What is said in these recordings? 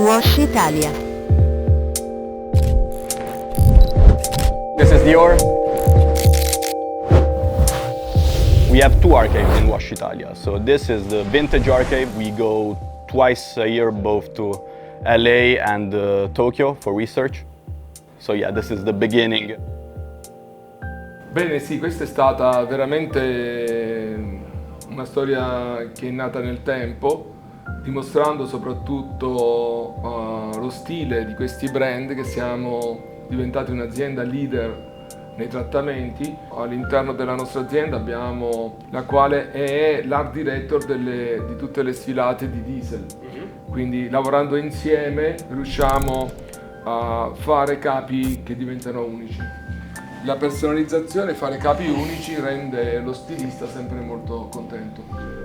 Wash Italia. This is Dior. We have two archives in Wash Italia. So this is the vintage archive. We go twice a year both to LA and Tokyo for research. So yeah, this is the beginning. Bene, sì, questa è stata veramente una storia che è nata nel tempo, dimostrando soprattutto lo stile di questi brand, che siamo diventati un'azienda leader nei trattamenti. All'interno della nostra azienda abbiamo la quale è l'art director di tutte le sfilate di diesel. Quindi lavorando insieme riusciamo a fare capi che diventano unici. La personalizzazione, fare capi unici, rende lo stilista sempre molto contento.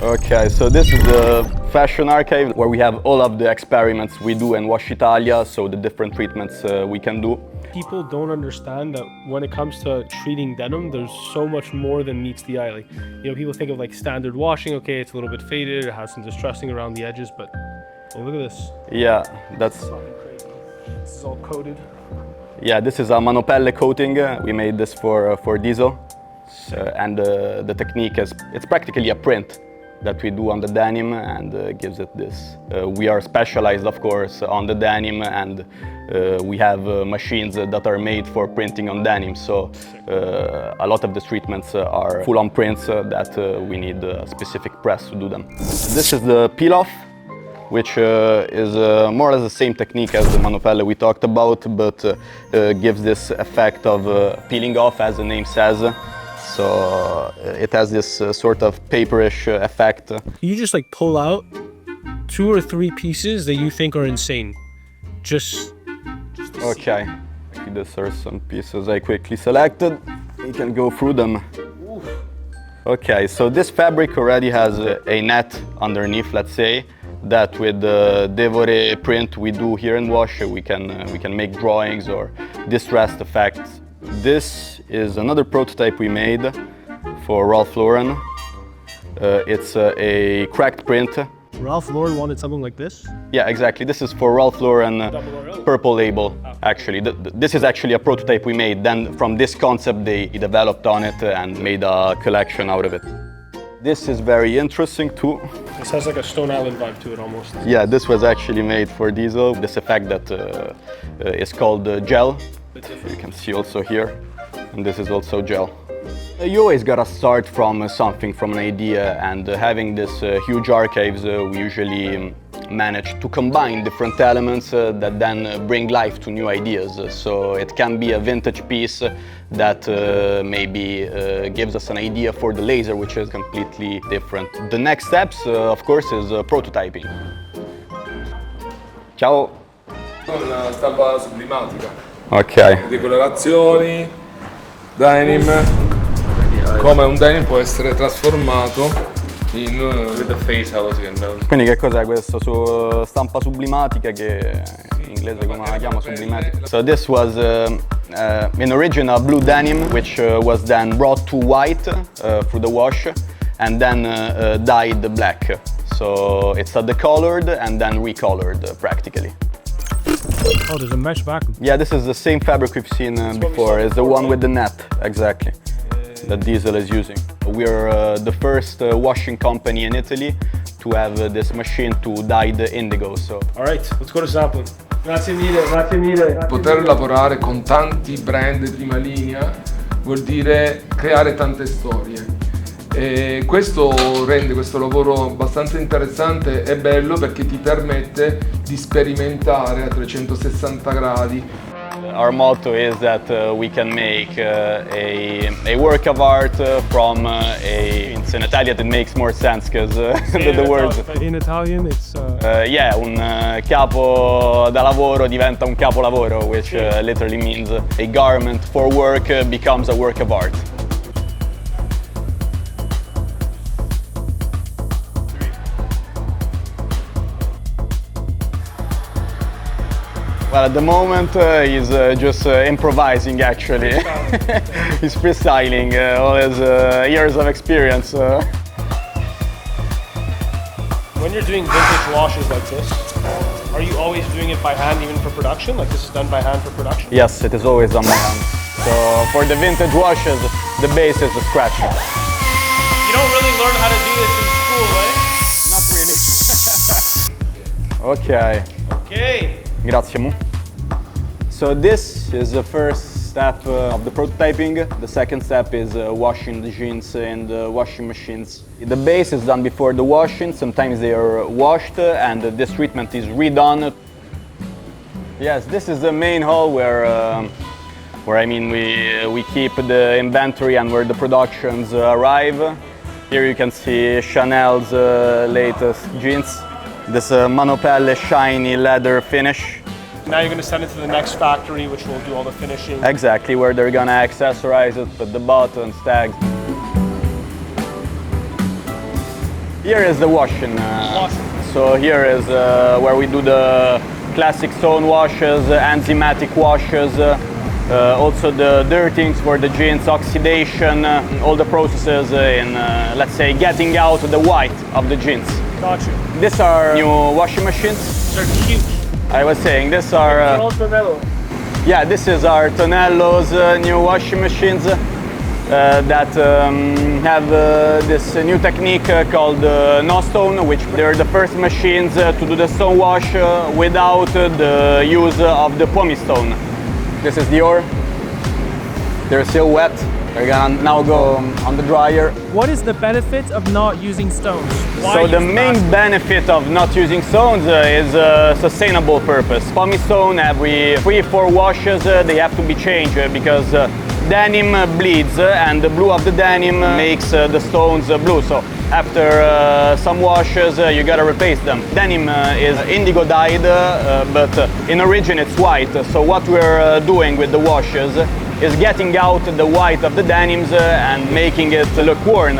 Okay, so this is the fashion archive where we have all of the experiments we do in Wash Italia, so the different treatments we can do. People don't understand that when it comes to treating denim, there's so much more than meets the eye. Like, people think of like standard washing, okay, it's a little bit faded, it has some distressing around the edges, but look at this. Yeah, that's... This is all coated. Yeah, this is a Monopella coating. We made this for diesel. And the technique is, it's practically a print that we do on the denim and gives it this. We are specialized, of course, on the denim, and we have machines that are made for printing on denim. So a lot of the treatments are full-on prints that we need a specific press to do them. This is the peel-off, which is more or less the same technique as the Monopella we talked about, but gives this effect of peeling off, as the name says. So it has this sort of paperish effect. You just like pull out 2 or 3 pieces that you think are insane. Just Okay, these are some pieces I quickly selected. You can go through them. Okay, so this fabric already has a net underneath, let's say, that with the Devore print we do here in Wash, we can make drawings or distressed effects. This is another prototype we made for Ralph Lauren. It's a cracked print. Ralph Lauren wanted something like this? Yeah, exactly. This is for Ralph Lauren purple label, actually. This is actually a prototype we made. Then from this concept, they developed on it and made a collection out of it. This is very interesting too. This has like a Stone Island vibe to it almost. Yeah, this was actually made for diesel. This effect that is called gel. You can see also here. And this is also gel. You always gotta start from something, from an idea, and having this huge archives, we usually manage to combine different elements that then bring life to new ideas. So it can be a vintage piece that maybe gives us an idea for the laser, which is completely different. The next steps, of course, is prototyping. Ciao! Una stampa sublimatica. Ok. Decolorazioni, denim, come un denim può essere trasformato in... Quindi che cos'è questo? Stampa sublimatica, che in inglese come la chiama, sublimatic. So this was in origin a blue denim, which was then brought to white through the wash and then dyed black. So it's a decolored and then recolored practically. Oh, there's a mesh vacuum. Yeah, this is the same fabric we've seen before. It's the one with the net, exactly, that Diesel is using. We're the first washing company in Italy to have this machine to dye the indigo. So. All right, let's go to sampling. Grazie mille, grazie mille. Poter lavorare con tanti brand di prima linea vuol dire creare tante storie. E questo rende questo lavoro abbastanza interessante e bello perché ti permette di sperimentare a 360 gradi. Our motto is that we can make a work of art from in Italian it makes more sense because the words. In Italian it's yeah, un capo da lavoro diventa un capolavoro, which literally means a garment for work becomes a work of art. Well, at the moment he's just improvising actually. He's freestyling all his years of experience. When you're doing vintage washes like this, are you always doing it by hand even for production? Like this is done by hand for production? Yes, it is always done by hand. So for the vintage washes, the base is the scratching. You don't really learn how to do this in school, right? Not really. Okay. Okay. Grazie mu. So this is the first step of the prototyping. The second step is washing the jeans in the washing machines. The base is done before the washing. Sometimes they are washed and this treatment is redone. Yes, this is the main hall where I mean we keep the inventory and where the productions arrive. Here you can see Chanel's latest jeans. This Monopella shiny leather finish. Now you're going to send it to the next factory, which will do all the finishing. Exactly, where they're going to accessorize it, put the buttons, tags. Here is the washing. So here is where we do the classic stone washes, enzymatic washes, also the dirtings for the jeans, oxidation, all the processes in, let's say, getting out the white of the jeans. Gotcha. These are new washing machines. They're huge. I was saying, these are... yeah, this is our Tonello's new washing machines that have this new technique called no stone, which they're the first machines to do the stone wash without the use of the pumice stone. This is the ore. They're still wet. They're gonna now go on the dryer. What is the benefit of not using stones? So the main benefit of not using stones is sustainable purpose. Pumice stone, every 3-4 washes, they have to be changed because denim bleeds and the blue of the denim makes the stones blue. So after some washes, you gotta replace them. Denim is indigo dyed, but in origin it's white. So what we're doing with the washes is getting out the white of the denims and making it look worn.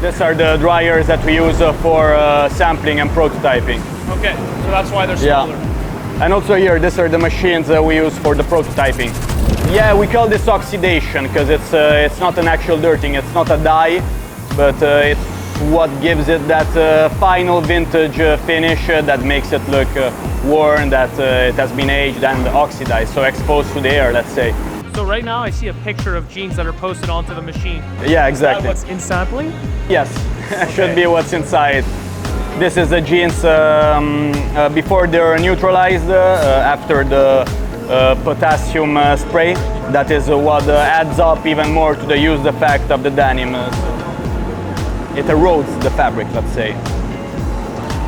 These are the dryers that we use for sampling and prototyping. Okay, so that's why they're smaller. Yeah. And also here, these are the machines we use for the prototyping. Yeah, we call this oxidation because it's not an actual dirting, it's not a dye, but it's what gives it that final vintage finish that makes it look worn, that it has been aged and oxidized, so exposed to the air, let's say. So right now I see a picture of jeans that are posted onto the machine. Yeah, exactly. Is that what's in sampling? Yes, should be what's inside. This is the jeans before they're neutralized after the potassium spray. That is what adds up even more to the used effect of the denim. It erodes the fabric, let's say.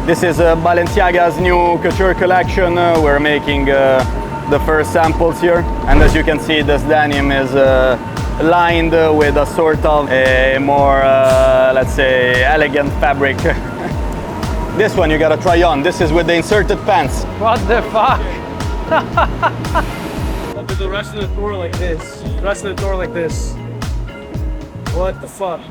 This is Balenciaga's new Couture collection. We're making the first samples here. And as you can see, this denim is lined with a sort of a more, let's say, elegant fabric. This one you gotta try on. This is with the inserted pants. What the fuck? I'll do the rest of the door like this. The rest of the door like this. What the fuck?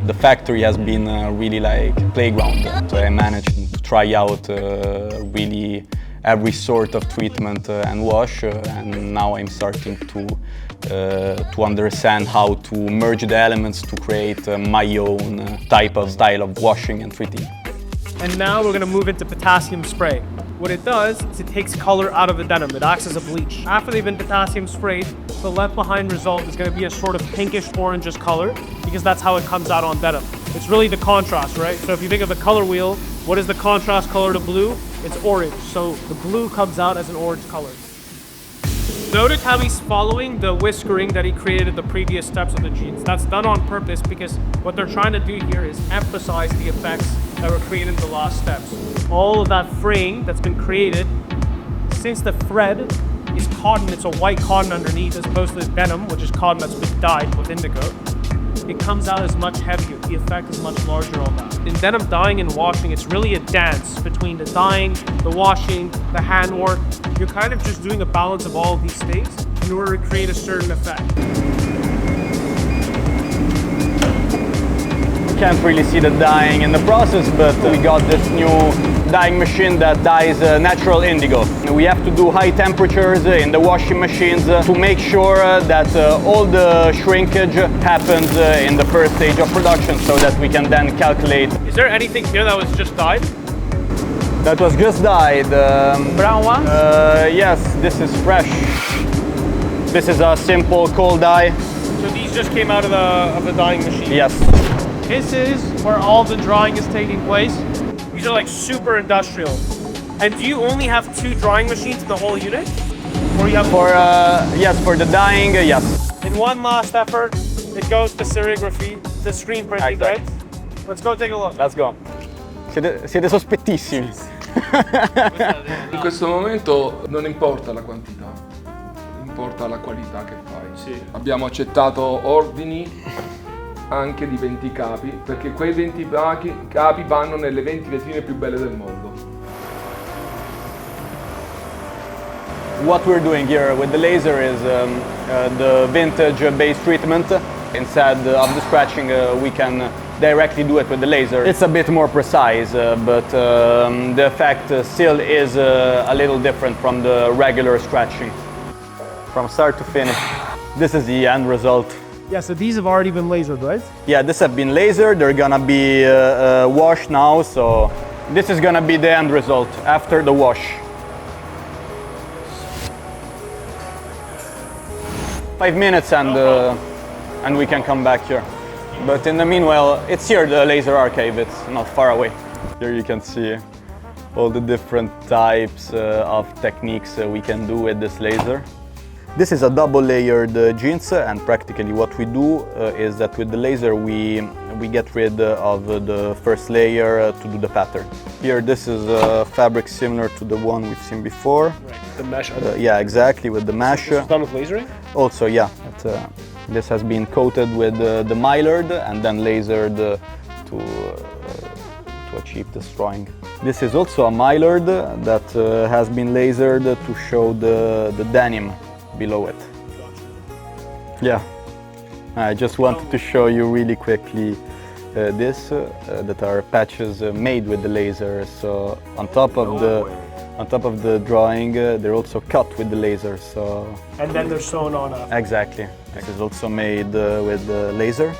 The factory has been really like a playground. So I managed to try out really every sort of treatment and wash, and now I'm starting to understand how to merge the elements to create my own type of style of washing and treating. And now we're gonna move into potassium spray. What it does is it takes color out of the denim. It acts as a bleach. After they've been potassium sprayed, the left behind result is gonna be a sort of pinkish orangish color because that's how it comes out on denim. It's really the contrast, right? So if you think of the color wheel, what is the contrast color to blue? It's orange. So the blue comes out as an orange color. Notice how he's following the whiskering that he created at the previous steps of the jeans. That's done on purpose because what they're trying to do here is emphasize the effects that were created in the last steps. All of that fraying that's been created, since the thread is cotton, it's a white cotton underneath as opposed to the denim, which is cotton that's been dyed with indigo, it comes out as much heavier. The effect is much larger on that. In denim dyeing and washing, it's really a dance between the dyeing, the washing, the hand work. You're kind of just doing a balance of all of these states in order to create a certain effect. Can't really see the dyeing in the process, but we got this new dyeing machine that dyes natural indigo. We have to do high temperatures in the washing machines to make sure that all the shrinkage happens in the first stage of production so that we can then calculate. Is there anything here that was just dyed? That was just dyed. Brown one? Yes, this is fresh. This is a simple cold dye. So these just came out of the dyeing machine? Yes. This is where all the drying is taking place. These are like super industrial. And do you only have 2 drying machines in the whole unit? Or you have Yes, for the dyeing, yes. in one last effort, it goes to serigraphy, the screen printing, Exactly. right? Let's go take a look. Let's go. Siete sospettissimi. In questo momento non importa la quantità, importa la qualità che fai. Sì. Abbiamo accettato ordini anche di 20 capi, perché quei 20 capi vanno nelle 20 vetrine più belle del mondo. What we're doing here with the laser is the vintage base treatment. Instead of the scratching, we can directly do it with the laser. It's a bit more precise, but the effect still is a little different from the regular scratching. From start to finish. This is the end result. Yeah, so these have already been lasered, right? Yeah, this have been lasered. They're gonna be washed now, so this is gonna be the end result after the wash. 5 minutes and we can come back here. But in the meanwhile, it's here, the laser archive. It's not far away. Here you can see all the different types of techniques we can do with this laser. This is a double layered jeans, and practically what we do is that with the laser we get rid of the first layer to do the pattern. Here this is a fabric similar to the one we've seen before. Right, the mesh. Yeah, exactly, with the mesh. This is done with lasering? Also, yeah, this has been coated with the Mylord and then lasered to achieve this drawing. This is also a Mylord that has been lasered to show the denim below it. Yeah, I just wanted to show you really quickly that are patches made with the laser. So on top of the drawing, they're also cut with the laser. So And then they're sewn on up. exactly, this is also made with the laser.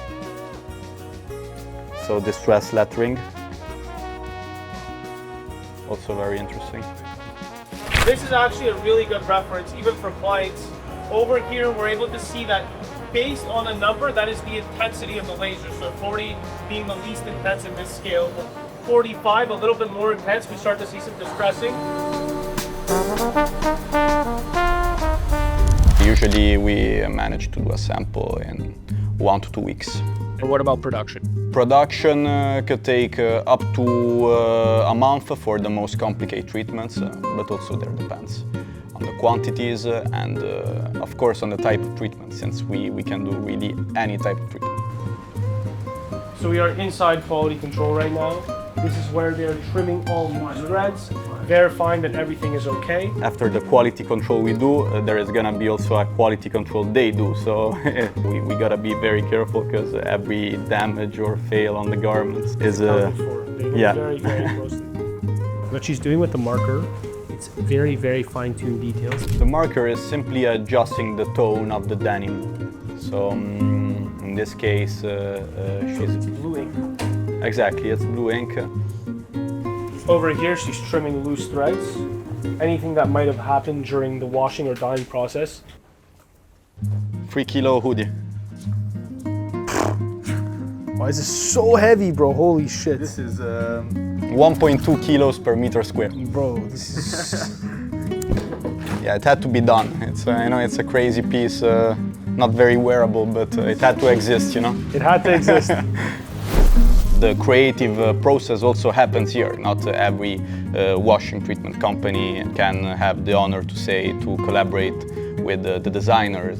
So distress lettering, also very interesting. This is actually a really good reference, even for clients. Over here, we're able to see that based on a number, that is the intensity of the laser. So 40 being the least intense in this scale, 45 a little bit more intense, we start to see some distressing. Usually we manage to do a sample in 1 to 2 weeks. And what about production? Production could take up to a month for the most complicated treatments, but also there depends on the quantities and of course on the type of treatment, since we can do really any type of treatment. So we are inside quality control right now. This is where they're trimming all these threads, verifying that everything is okay. After the quality control we do, there is gonna be also a quality control they do. So we gotta be very careful because every damage or fail on the garments is They look yeah. very, very closely. What she's doing with the marker, it's very, very fine-tuned details. The marker is simply adjusting the tone of the denim. So in this case, she's Blue ink. exactly, it's blue ink. Over here, she's trimming loose threads. Anything that might have happened during the washing or dyeing process. 3 kilo hoodie. Why is this so heavy, bro? Holy shit. This is 1.2 kilos per meter square. Bro, this is... Yeah, it had to be done. It's I know it's a crazy piece, not very wearable, but it had to exist, you know. It had to exist. The creative process also happens here. Not every washing treatment company can have the honor to say to collaborate with the designers.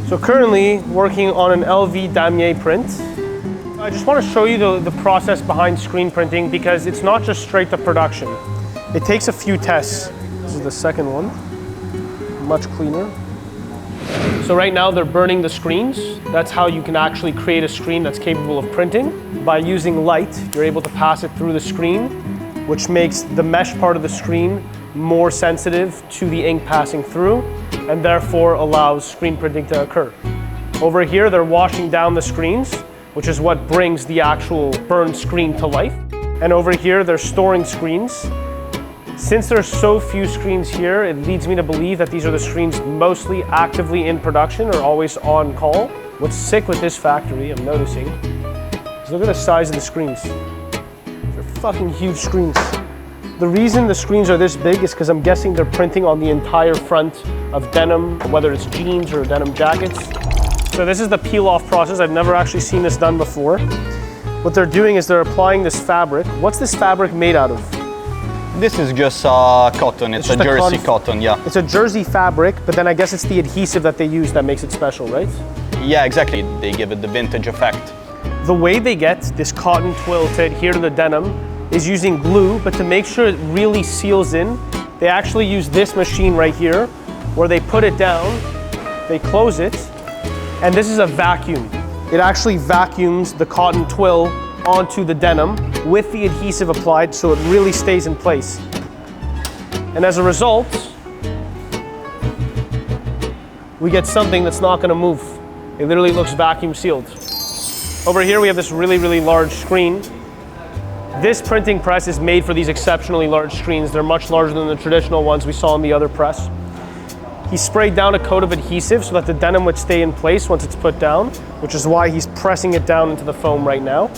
So currently working on an LV damier print. I just want to show you the process behind screen printing, because it's not just straight to production. It takes a few tests. This is the second one, much cleaner. So right now they're burning the screens. That's how you can actually create a screen that's capable of printing. By using light, you're able to pass it through the screen, which makes the mesh part of the screen more sensitive to the ink passing through, and therefore allows screen printing to occur. Over here, they're washing down the screens, which is what brings the actual burned screen to life. And over here, they're storing screens. Since there's so few screens here, it leads me to believe that these are the screens mostly actively in production or always on call. What's sick with this factory, I'm noticing, is look at the size of the screens. They're fucking huge screens. The reason the screens are this big is because I'm guessing they're printing on the entire front of denim, whether it's jeans or denim jackets. So this is the peel-off process. I've never actually seen this done before. What they're doing is they're applying this fabric. What's this fabric made out of? This is just cotton. It's a jersey cotton, yeah. It's a jersey fabric, but then I guess it's the adhesive that they use that makes it special, right? Yeah, exactly. They give it the vintage effect. The way they get this cotton twill to adhere to the denim is using glue, but to make sure it really seals in, they actually use this machine right here, where they put it down, they close it, and this is a vacuum. It actually vacuums the cotton twill onto the denim with the adhesive applied so it really stays in place. And as a result, we get something that's not gonna move. It literally looks vacuum sealed. Over here we have this really, really large screen. This printing press is made for these exceptionally large screens. They're much larger than the traditional ones we saw in the other press. He sprayed down a coat of adhesive so that the denim would stay in place once it's put down, which is why he's pressing it down into the foam right now.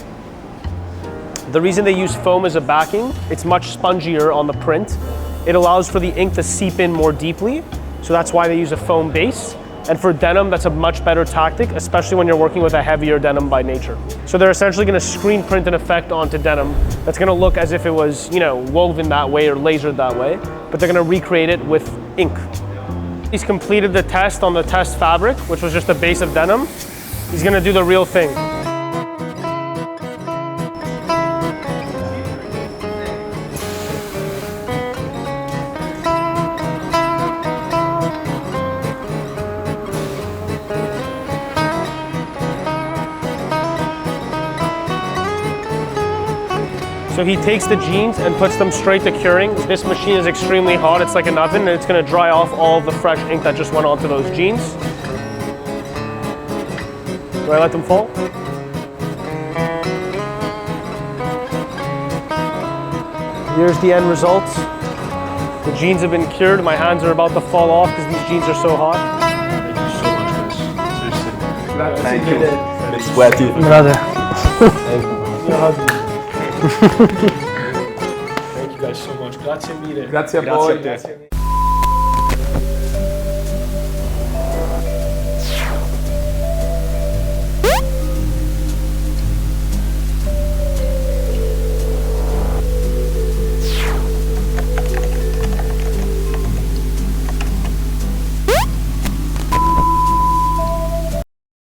The reason they use foam as a backing, it's much spongier on the print. It allows for the ink to seep in more deeply, so that's why they use a foam base. And for denim, that's a much better tactic, especially when you're working with a heavier denim by nature. So they're essentially gonna screen print an effect onto denim that's gonna look as if it was, woven that way or lasered that way, but they're gonna recreate it with ink. He's completed the test on the test fabric, which was just a base of denim. He's gonna do the real thing. So he takes the jeans and puts them straight to curing. This machine is extremely hot. It's like an oven, and it's gonna dry off all of the fresh ink that just went onto those jeans. Do I let them fall? Here's the end result. The jeans have been cured. My hands are about to fall off because these jeans are so hot. Thank you so much, Chris. Seriously. Thank you. It's sweaty. Brother. Thank you guys so much. Grazie mille. Grazie a voi.